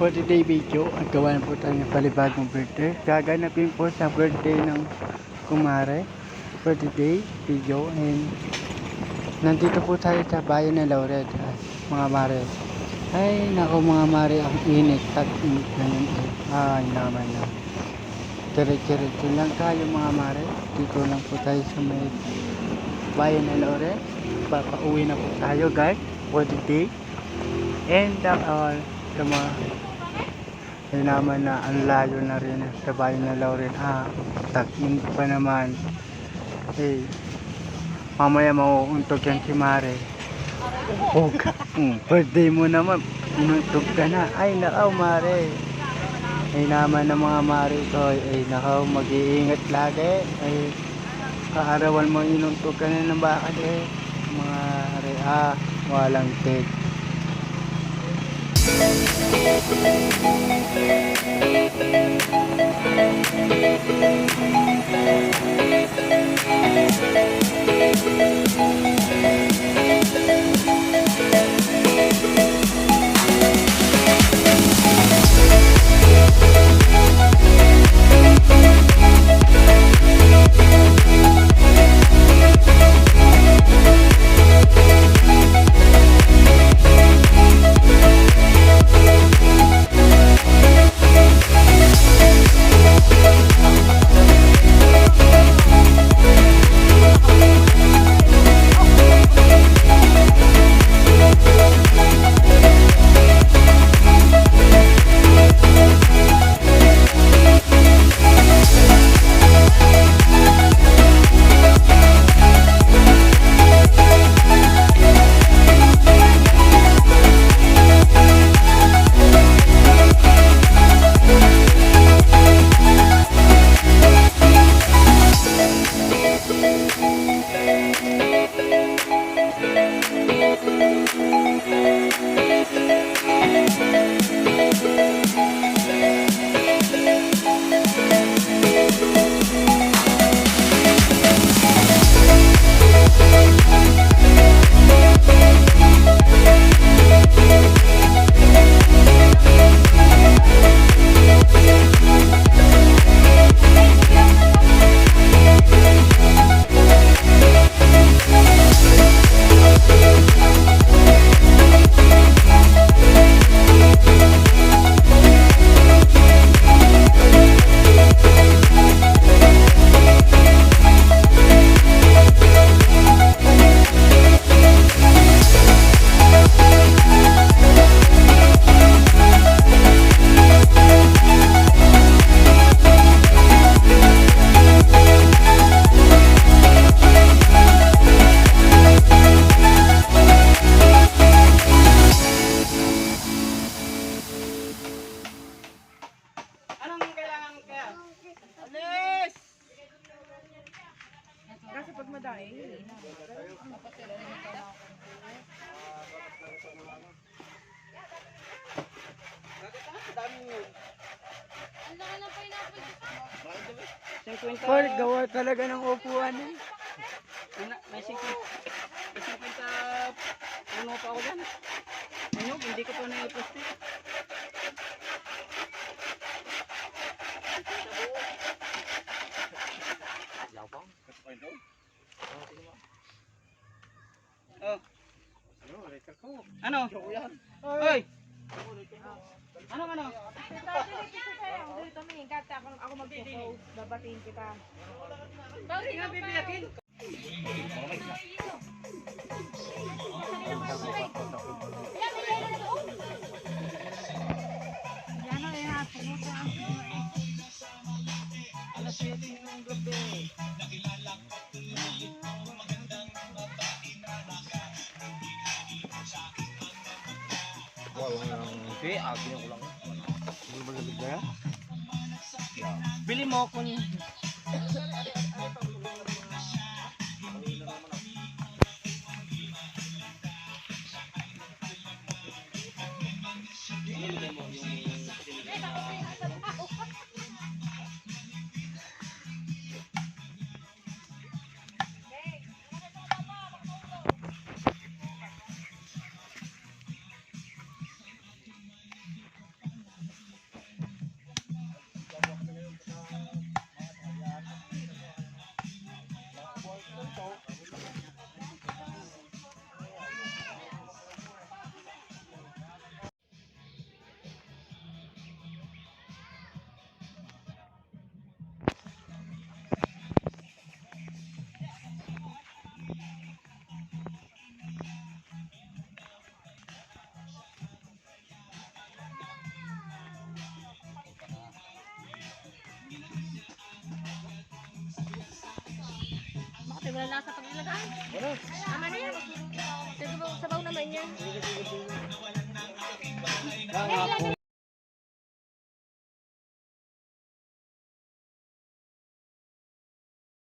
for today video, ang gawa na po tayo ng palibagong birthday. Gaganapin po sa birthday ng kumare for today video. And nandito po tayo sa bayan ng Laured, mga mare. Ay nako mga mare, ang init, tag-init ganyan eh. Ay naman na. Dire-diretso lang tayo mga mare. Dito lang po tayo sa may bayan ng Laured. Papauwi na po tayo guys for today. And sa mga ay naman na ang layo na rin sa bayan ng Laured. Tag-init pa naman. Eh, mamaya mauuntog yan si Mare. Oh, birthday mo naman, inuntog ka na. Ay nakaw Mare. Ay naman na mga Mare ko. Ay nakaw, mag-iingat lagi. Ay kaarawan mo inuntog ka na ng bakal eh. Mga Mare, walang take. Kasi pag madami, Paul, gawa talaga ng upuan eh. May 50 puno pa ako dyan. Ano, hindi ko pa na-plastic. Oh. Ano? Hoy! Ano? dito may kata ako mag-propose, babatiin kita. Sorry nga, bibiyakin. Yan o, yan. Pumunta ang Alas 7 ng gabi. Okay, akin ko lang. Bili mo ako niya. wala lasa pag ilagay. Tama na yan. Sabaw naman yan.